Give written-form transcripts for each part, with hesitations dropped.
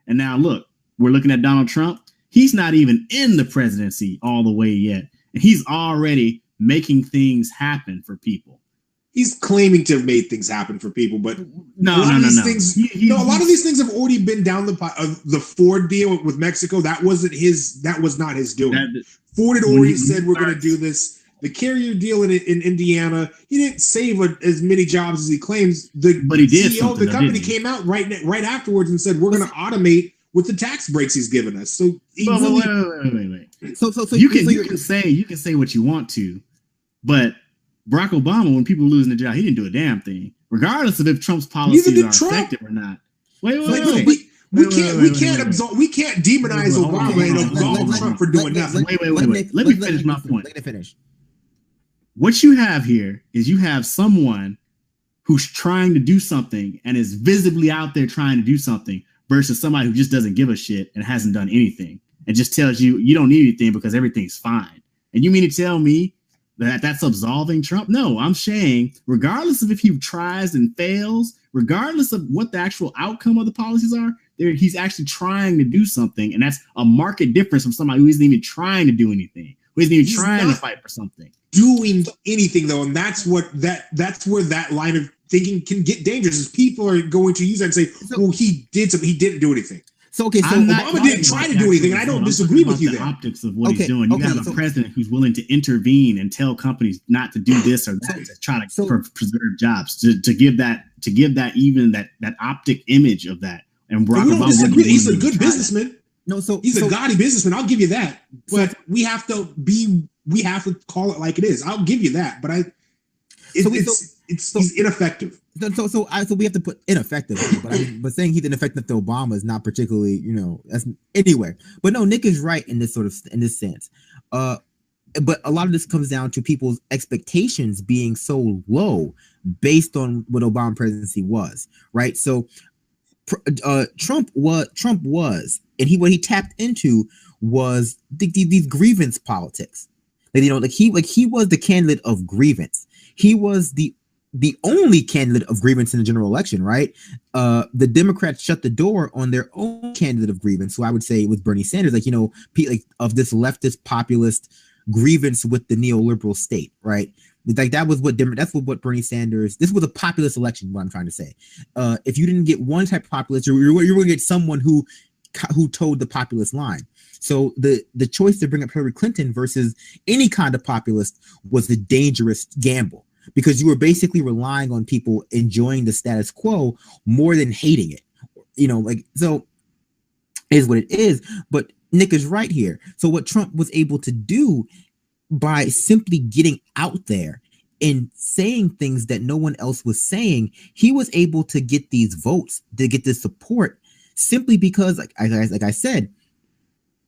And now look, we're looking at Donald Trump. He's not even in the presidency all the way yet. And he's already making things happen for people. He's claiming to have made things happen for people, but no. A lot of these things have already been down the Ford deal with Mexico. That was not his doing. Ford had already said we're going to do this. The Carrier deal in Indiana, he didn't save as many jobs as he claims. But he did. CEO of the company came out right afterwards and said we're going to automate with the tax breaks he's given us. So wait. So you can say what you want to, but Barack Obama, when people losing their job, he didn't do a damn thing, regardless of if Trump's policies are effective or not. We can't demonize Obama and absolve Trump for doing nothing. Wait. Let me finish my point. Let me finish. What you have here is you have someone who's trying to do something and is visibly out there trying to do something versus somebody who just doesn't give a shit and hasn't done anything and just tells you you don't need anything because everything's fine. And you mean to tell me that's absolving Trump? No, I'm saying regardless of if he tries and fails, regardless of what the actual outcome of the policies are, he's actually trying to do something. And that's a marked difference from somebody who isn't even trying to do anything, who isn't even trying to fight for something. Doing anything though, and that's where that line of thinking can get dangerous, is people are going to use that and say, well, he did something, he didn't do anything. So Obama didn't try to do anything, and I don't disagree with you there. The optics of what he's doing. You have a president who's willing to intervene and tell companies not to do this or that to try to preserve jobs, to give that optic image of that. And Barack Obama, he's a good businessman. He's a gaudy businessman. I'll give you that. But we have to call it like it is. I'll give you that. But he's ineffective. So we have to put ineffective, but saying he's ineffective to Obama is not particularly, that's anywhere. But no, Nick is right in this sense. But a lot of this comes down to people's expectations being so low based on what Obama presidency was, right? So Trump was, and what he tapped into was these grievance politics. He was the candidate of grievance. He was the only candidate of grievance in the general election, right? The Democrats shut the door on their own candidate of grievance. So I would say it was Bernie Sanders, of this leftist populist grievance with the neoliberal state, right? That was what Bernie Sanders. This was a populist election. What I'm trying to say, if you didn't get one type of populist, you're going to get someone who towed the populist line. So the choice to bring up Hillary Clinton versus any kind of populist was a dangerous gamble, because you were basically relying on people enjoying the status quo more than hating it. So is what it is. But Nick is right here. So what Trump was able to do by simply getting out there and saying things that no one else was saying, he was able to get these votes, to get this support, simply because, like I said,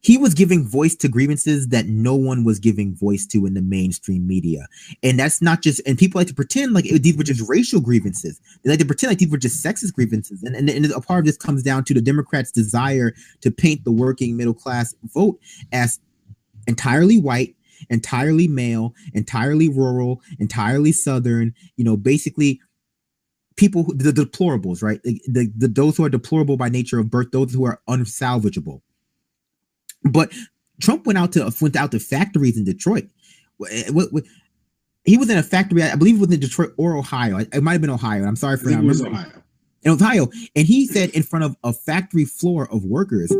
he was giving voice to grievances that no one was giving voice to in the mainstream media. And that's not just, and people like to pretend like these were just racial grievances. They like to pretend like these were just sexist grievances. And a part of this comes down to the Democrats' desire to paint the working middle class vote as entirely white, entirely male, entirely rural, entirely Southern, basically people, the deplorables, right? Those who are deplorable by nature of birth, those who are unsalvageable. But Trump went out to factories in Detroit. He was in a factory, I believe it was in Detroit or Ohio. It might have been Ohio. I'm sorry for not remembering. In Ohio. And he said in front of a factory floor of workers,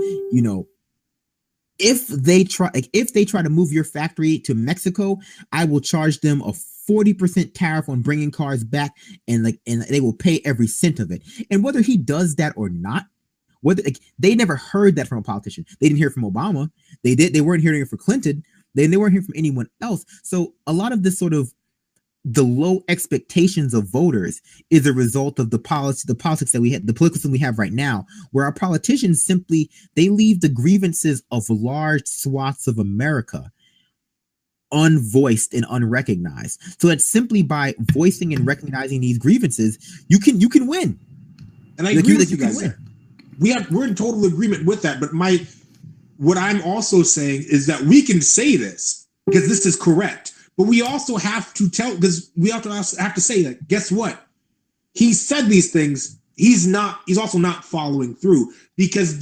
if they try to move your factory to Mexico, I will charge them a 40% tariff on bringing cars back, and they will pay every cent of it. And whether he does that or not, they never heard that from a politician. They didn't hear it from Obama. They weren't hearing it from Clinton. They weren't hearing from anyone else. So a lot of this sort of the low expectations of voters is a result of the politics that we have, the political system we have right now, where our politicians simply, they leave the grievances of large swaths of America unvoiced and unrecognized. So that simply by voicing and recognizing these grievances, you can win. And I agree with you guys there. We're in total agreement with that. But what I'm also saying is that we can say this because this is correct, but we also have to say that, guess what? He said these things he's also not following through, because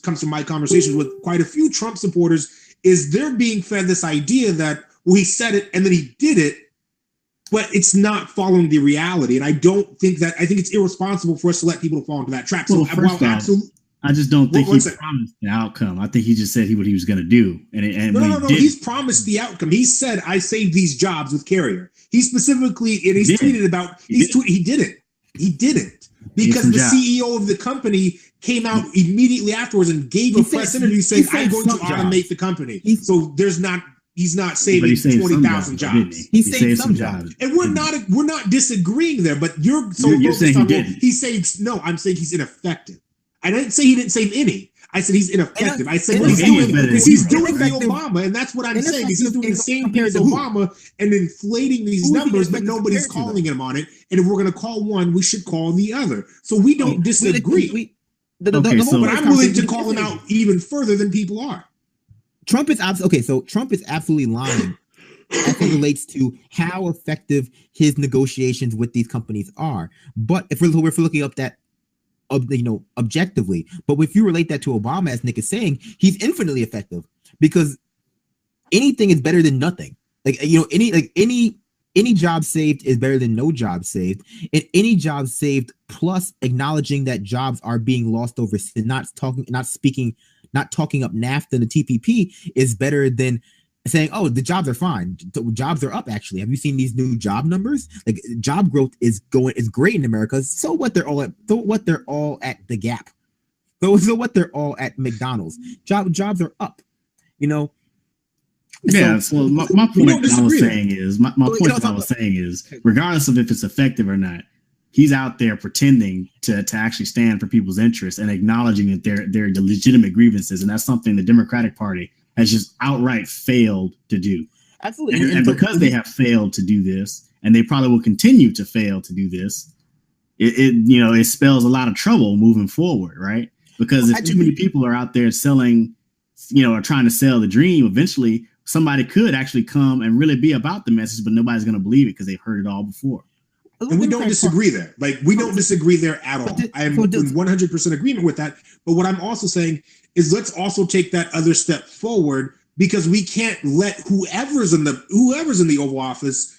comes from my conversations with quite a few Trump supporters, is they're being fed this idea that, well, he said it and then he did it, but it's not following the reality. And I think it's irresponsible for us to let people fall into that trap. Well, I just don't think he promised the outcome. I think he just said what he was going to do. No. He's promised the outcome. He said, I saved these jobs with Carrier. He specifically, and he's tweeted about, he didn't. He didn't. Because the CEO of the company came out immediately afterwards and gave a press interview saying, I'm going to automate the company. So he's not saving 20,000 jobs. He saved some jobs. And we're not disagreeing there, but you're saying he did. He saved, no, I'm saying he's ineffective. I didn't say he didn't save any. I said he's ineffective. I said he's doing the Obama, and that's what I'm saying. Is he's doing the same thing as Obama and inflating these numbers, but nobody's calling him on it. And if we're going to call one, we should call the other. So we don't disagree. But I'm willing to call him out even further than people are. Trump is absolutely lying as it relates to how effective his negotiations with these companies are. But if we're looking up that, objectively, but if you relate that to Obama, as Nick is saying, he's infinitely effective, because anything is better than nothing. Any job saved is better than no job saved, and any job saved plus acknowledging that jobs are being lost over, not talking up NAFTA and the TPP is better than saying, oh, the jobs are fine. Jobs are up, actually. Have you seen these new job numbers? Like, job growth is great in America. So what, they're all at the Gap. So what, they're all at McDonald's. Jobs are up, Yeah, so my point I was saying is regardless of if it's effective or not, he's out there pretending to actually stand for people's interests and acknowledging that they're the legitimate grievances, and that's something the Democratic Party has just outright failed to do. Absolutely. And because they have failed to do this, and they probably will continue to fail to do this, it spells a lot of trouble moving forward, right? Because if too many people are out there selling, are trying to sell the dream, eventually somebody could actually come and really be about the message, but nobody's going to believe it because they've heard it all before. And we don't disagree there. We don't disagree there at all. I am in 100% agreement with that. But what I'm also saying is, let's also take that other step forward, because we can't let whoever's in the Oval Office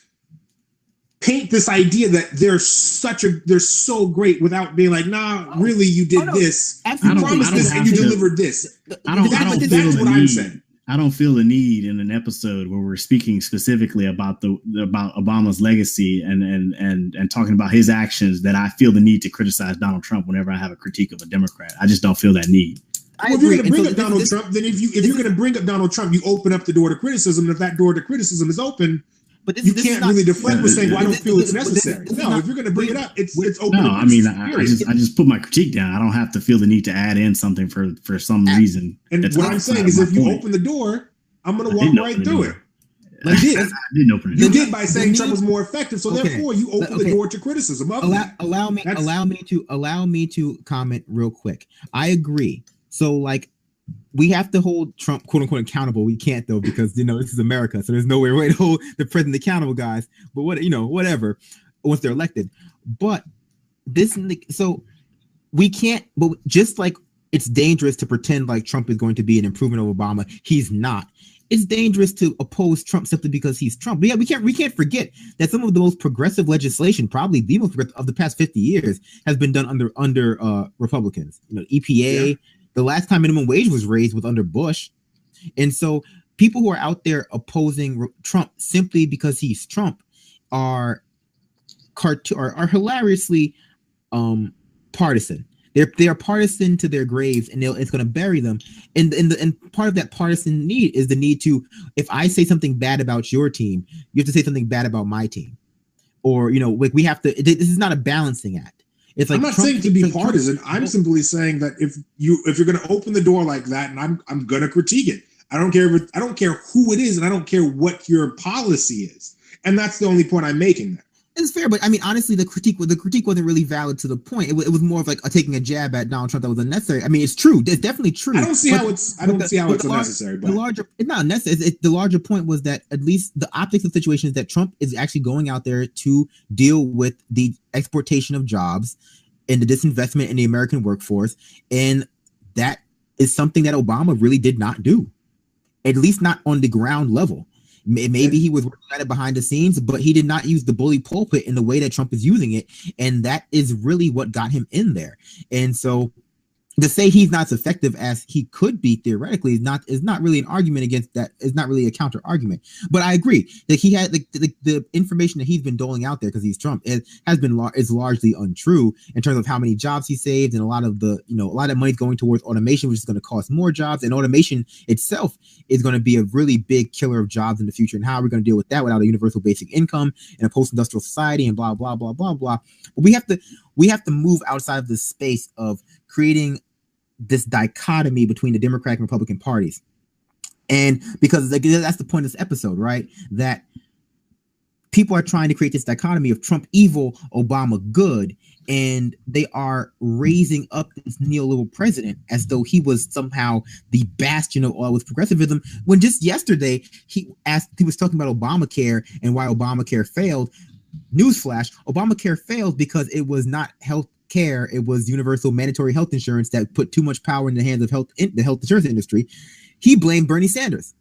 paint this idea that they're so great without being like, nah, really, you did this. You promised this and you delivered this. That's what I'm saying. I don't feel the need in an episode where we're speaking specifically about Obama's legacy and talking about his actions that I feel the need to criticize Donald Trump whenever I have a critique of a Democrat. I just don't feel that need. Well, if you're going to bring up Donald Trump, then if you're going to bring up Donald Trump, you open up the door to criticism. And if that door to criticism is open, but you can't really deflect with saying, well, I don't feel it's necessary. No, if you're going to bring it up, it's open. No, I mean, I just put my critique down. I don't have to feel the need to add in something for some reason. And what I'm saying is, if you open the door, I'm going to walk right through it. I didn't open it. You did by saying Trump was more effective, so therefore you open the door to criticism. Allow me to comment real quick. I agree. So we have to hold Trump quote unquote accountable. We can't though, because this is America, so there's no way to hold the president accountable, guys. But whatever, once they're elected. But so we can't. But just like it's dangerous to pretend like Trump is going to be an improvement of Obama, he's not. It's dangerous to oppose Trump simply because he's Trump. But yeah, we can't forget that some of the most progressive legislation, probably the most of the past 50 years, has been done under Republicans. EPA. Yeah. The last time minimum wage was raised was under Bush. And so people who are out there opposing Trump simply because he's Trump are hilariously partisan. They are partisan to their graves, and it's going to bury them. And part of that partisan need is the need to, if I say something bad about your team, you have to say something bad about my team. Or, we have to, this is not a balancing act. It's like I'm not saying to be partisan. I'm simply saying that if you're going to open the door like that, and I'm going to critique it. I don't care who it is, and I don't care what your policy is. And that's the only point I'm making there. It's fair, but I mean, honestly, the critique wasn't really valid to the point. It was more of like taking a jab at Donald Trump that was unnecessary. I mean, it's true. It's definitely true. I don't see how it's unnecessary. But it's not necessary. The larger point was that at least the optics of the situation is that Trump is actually going out there to deal with the exportation of jobs in the disinvestment in the American workforce. And that is something that Obama really did not do, at least not on the ground level. Maybe he was working at it behind the scenes, but he did not use the bully pulpit in the way that Trump is using it. And that is really what got him in there. And so to say he's not as effective as he could be theoretically is not really an argument against that. Is not really a counter argument. But I agree that he had the information that he's been doling out there because he's Trump is largely untrue in terms of how many jobs he saved, and a lot of money going towards automation, which is going to cost more jobs, and automation itself is going to be a really big killer of jobs in the future. And how are we going to deal with that without a universal basic income and a post-industrial society and blah blah blah blah blah. But we have to move outside of the space of creating this dichotomy between the Democratic and Republican parties. And because that's the point of this episode, right? That people are trying to create this dichotomy of Trump evil, Obama good, and they are raising up this neoliberal president as though he was somehow the bastion of all with progressivism, when just yesterday he was talking about Obamacare and why Obamacare failed. Newsflash, Obamacare failed because it was not health care, it was universal mandatory health insurance that put too much power in the hands of the health insurance industry. He blamed Bernie Sanders.